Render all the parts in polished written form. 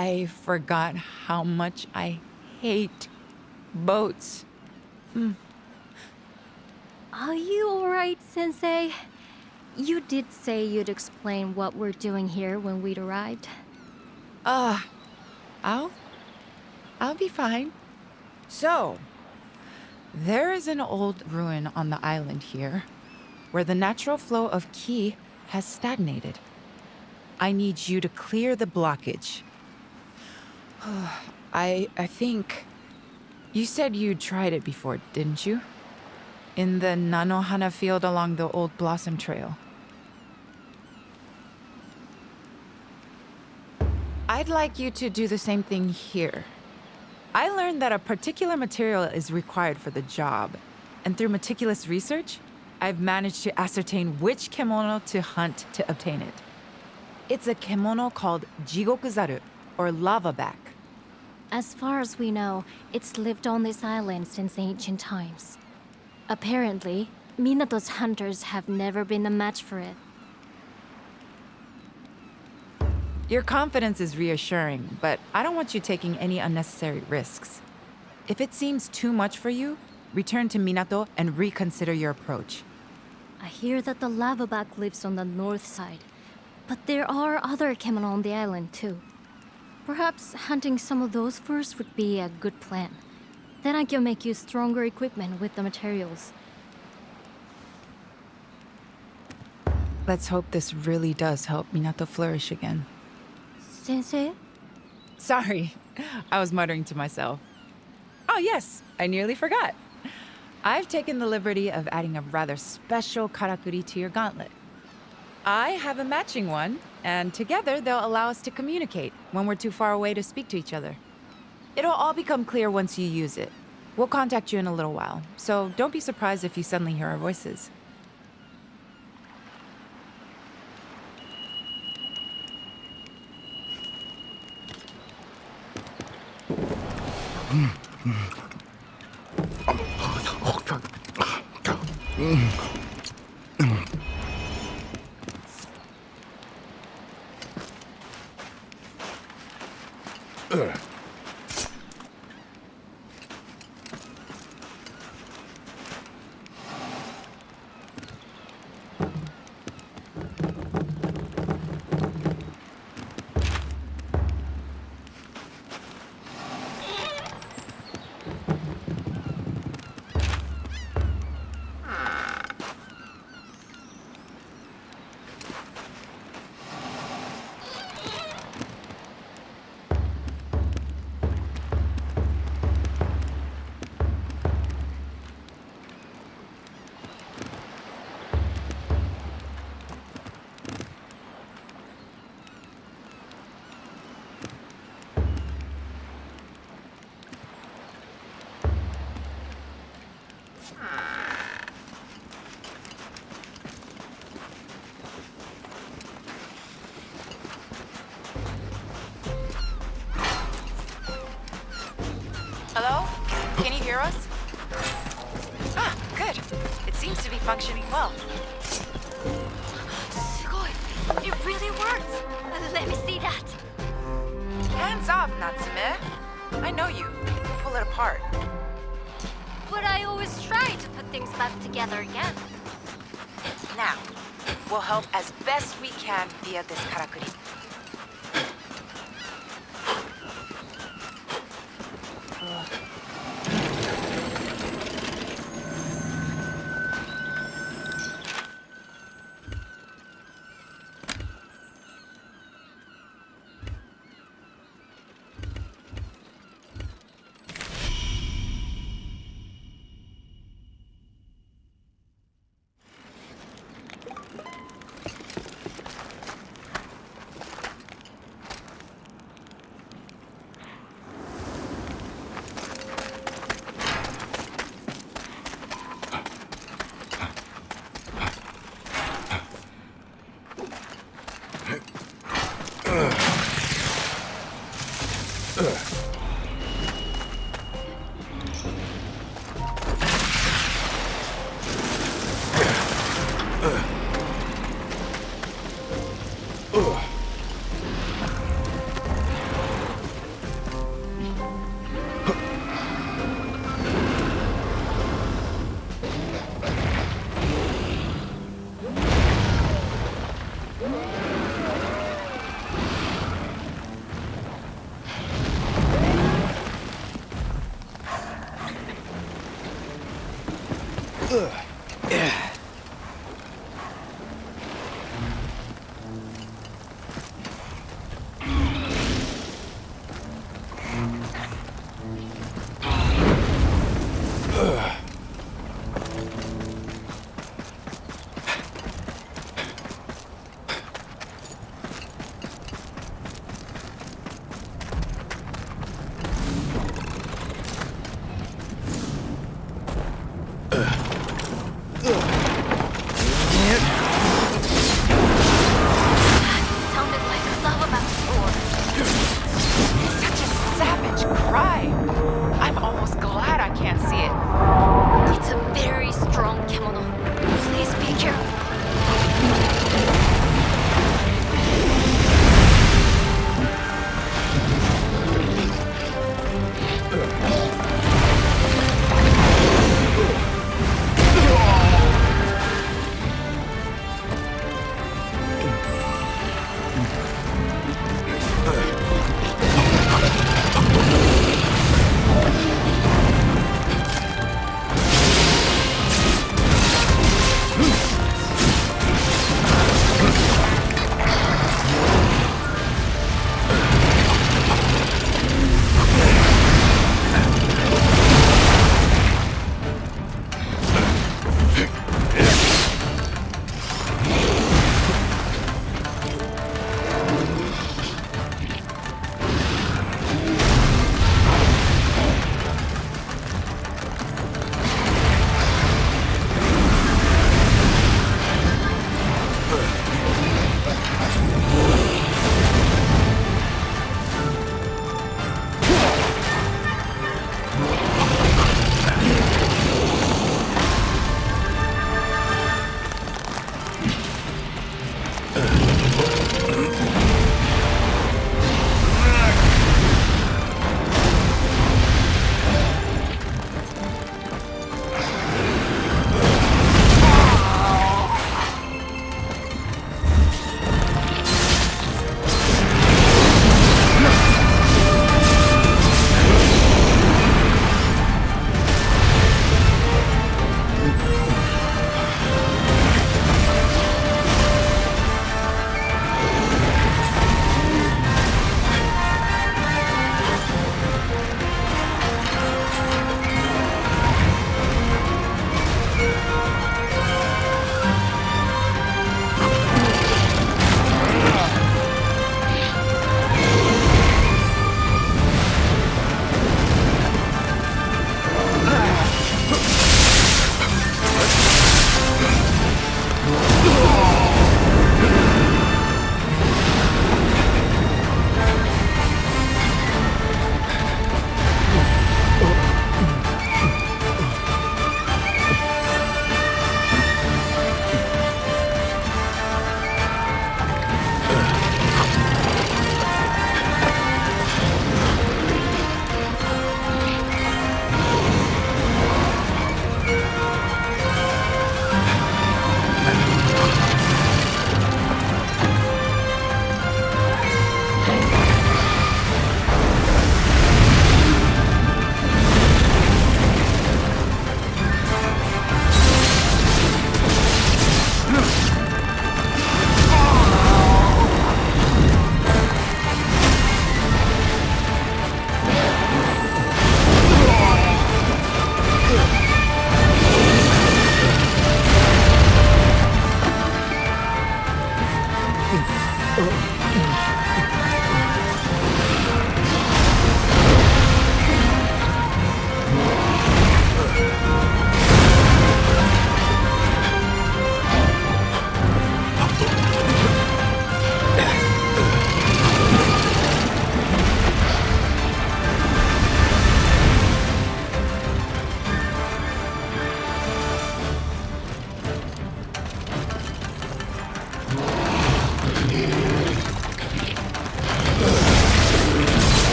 I forgot how much I hate boats. Are you alright, Sensei? You did say you'd explain what we're doing here when we'd arrived. Uh, I'll be fine. So, there is an old ruin on the island here where the natural flow of ki has stagnated. I need you to clear the blockage. I think you said you tried it before, didn't you? In the Nanohana field along the old Blossom Trail. I'd like you to do the same thing here. I learned that a particular material is required for the job, and through meticulous research, I've managed to ascertain which kemono to hunt to obtain it. It's a kemono called Jigokuzaru, or lava back. As far as we know, it's lived on this island since ancient times. Apparently, Minato's hunters have never been a match for it. Your confidence is reassuring, but I don't want you taking any unnecessary risks. If it seems too much for you, return to Minato and reconsider your approach. I hear that the lavaback lives on the north side, but there are other kemono on the island too. Perhaps hunting some of those first would be a good plan. Then I can make you stronger equipment with the materials. Let's hope this really does help Minato flourish again. Sensei? Sorry, I was muttering to myself. Oh yes, I nearly forgot. I've taken the liberty of adding a rather special karakuri to your gauntlet. I have a matching one, and together they'll allow us to communicate when we're too far away to speak to each other. It'll all become clear once you use it. We'll contact you in a little while, so don't be surprised if you suddenly hear our voices. Hello? Can you hear us? Ah, good. It seems to be functioning well. すごい! It really works! Let me see that! Hands off, Natsume. I know you. Pull it apart. But I always try to put things back together again. Now, we'll help as best we can via this karakuri.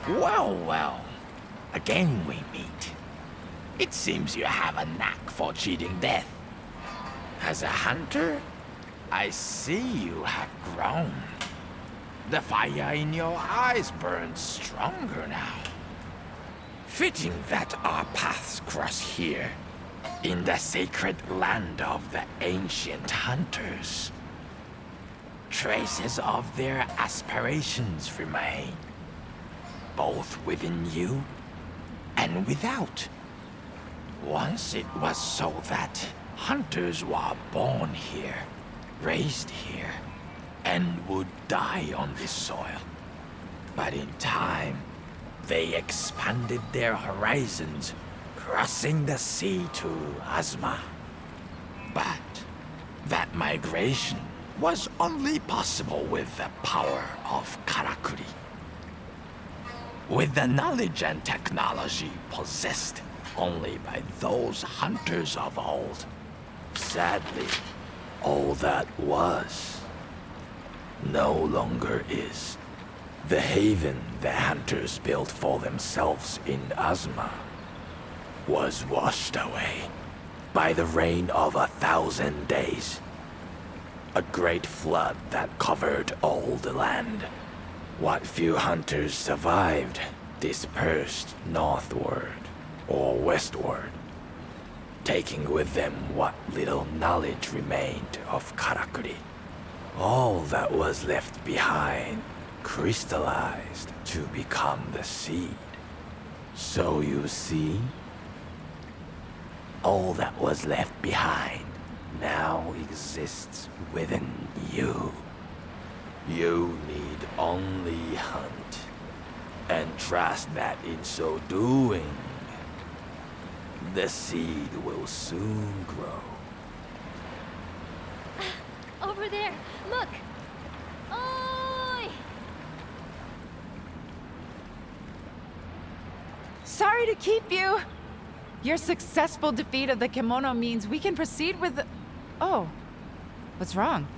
Well, well. Again we meet. It seems you have a knack for cheating death. As a hunter, I see you have grown. The fire in your eyes burns stronger now. Fitting that our paths cross here, in the sacred land of the ancient hunters. Traces of their aspirations remain, both within you and without. Once it was so that hunters were born here, raised here, and would die on this soil. But in time, they expanded their horizons, crossing the sea to Azma. But that migration was only possible with the power of Karakuri. With the knowledge and technology possessed only by those hunters of old. Sadly, all that was no longer is. The haven the hunters built for themselves in Azma was washed away by the rain of 1,000 days. A great flood that covered all the land. What few hunters survived dispersed northward or westward, taking with them what little knowledge remained of Karakuri. All that was left behind crystallized to become the seed. So you see, all that was left behind now exists within you. You need only hunt, and trust that in so doing, the seed will soon grow. Over there, look! Oi! Sorry to keep you. Your successful defeat of the kimono means we can proceed with the... Oh, what's wrong?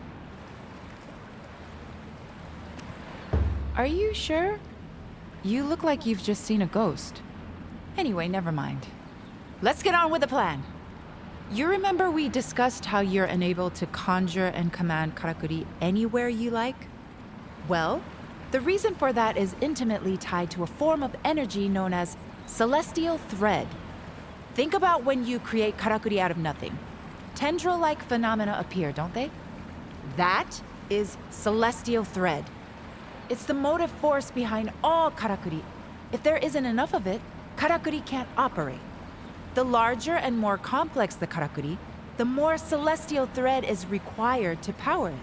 Are you sure? You look like you've just seen a ghost. Anyway, never mind. Let's get on with the plan. You remember we discussed how you're enabled to conjure and command Karakuri anywhere you like? Well, the reason for that is intimately tied to a form of energy known as celestial thread. Think about when you create Karakuri out of nothing. Tendril-like phenomena appear, don't they? That is celestial thread. It's the motive force behind all Karakuri. If there isn't enough of it, Karakuri can't operate. The larger and more complex the Karakuri, the more celestial thread is required to power it.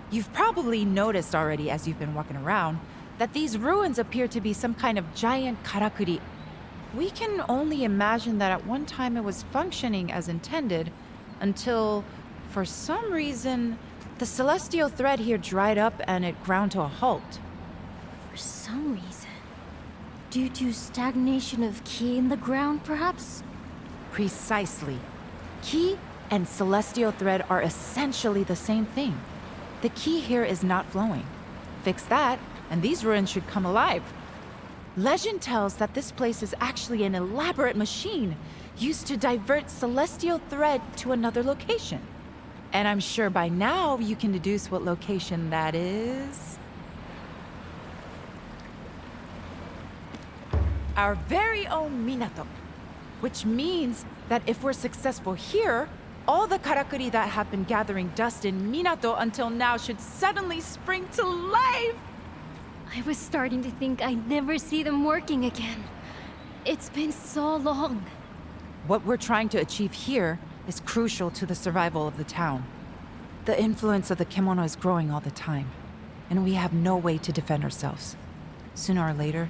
You've probably noticed already as you've been walking around that these ruins appear to be some kind of giant Karakuri. We can only imagine that at one time it was functioning as intended until, for some reason, the celestial thread here dried up and it ground to a halt. For some reason. Due to stagnation of ki in the ground, perhaps? Precisely. Ki and celestial thread are essentially the same thing. The ki here is not flowing. Fix that, and these ruins should come alive. Legend tells that this place is actually an elaborate machine used to divert celestial thread to another location. And I'm sure by now you can deduce what location that is. Our very own Minato. Which means that if we're successful here, all the Karakuri that have been gathering dust in Minato until now should suddenly spring to life! I was starting to think I'd never see them working again. It's been so long. What we're trying to achieve here is crucial to the survival of the town. The influence of the kimono is growing all the time, and we have no way to defend ourselves. Sooner or later,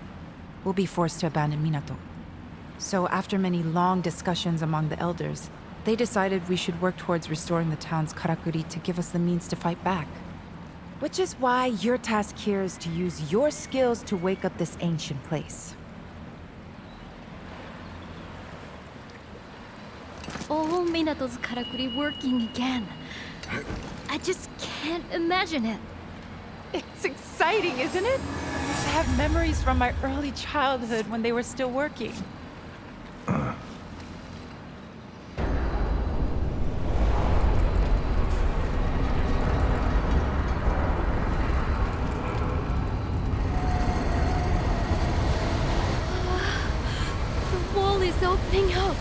we'll be forced to abandon Minato. So after many long discussions among the elders, they decided we should work towards restoring the town's Karakuri to give us the means to fight back. Which is why your task here is to use your skills to wake up this ancient place. All Minato's Karakuri working again. I just can't imagine it. It's exciting, isn't it? have memories from my early childhood when they were still working. The wall is opening up.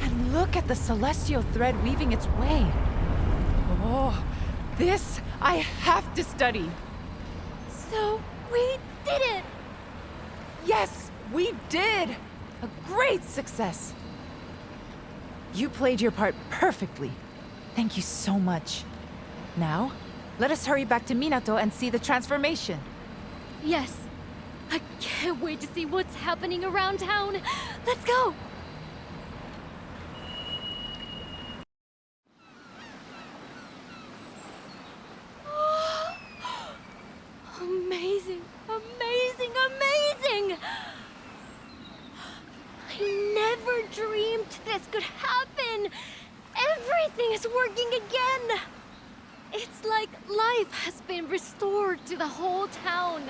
And look at the celestial thread weaving its way. Oh, this I have to study. So, we did it! Yes, we did! A great success! You played your part perfectly. Thank you so much. Now, let us hurry back to Minato and see the transformation. Yes. I can't wait to see what's happening around town. Let's go! Amazing, amazing, amazing! I never dreamed this could happen! Everything is working again! It's like life has been restored to the whole town.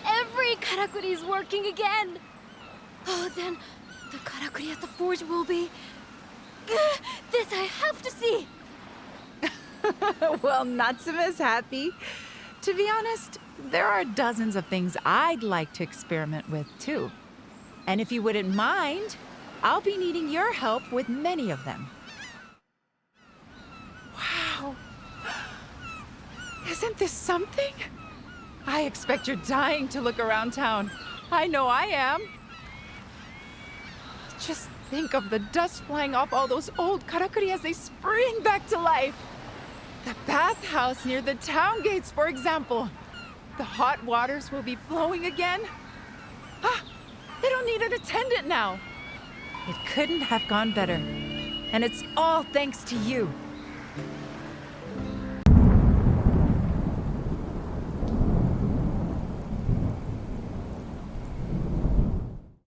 Every karakuri is working again. Oh, then the karakuri at the forge will be... This I have to see! Well, Natsuma's happy. To be honest, there are dozens of things I'd like to experiment with, too. And if you wouldn't mind, I'll be needing your help with many of them. Wow. Isn't this something? I expect you're dying to look around town. I know I am. Just think of the dust flying off all those old karakuri as they spring back to life. The bathhouse near the town gates, for example. The hot waters will be flowing again. Ah, they don't need an attendant now. It couldn't have gone better. And it's all thanks to you.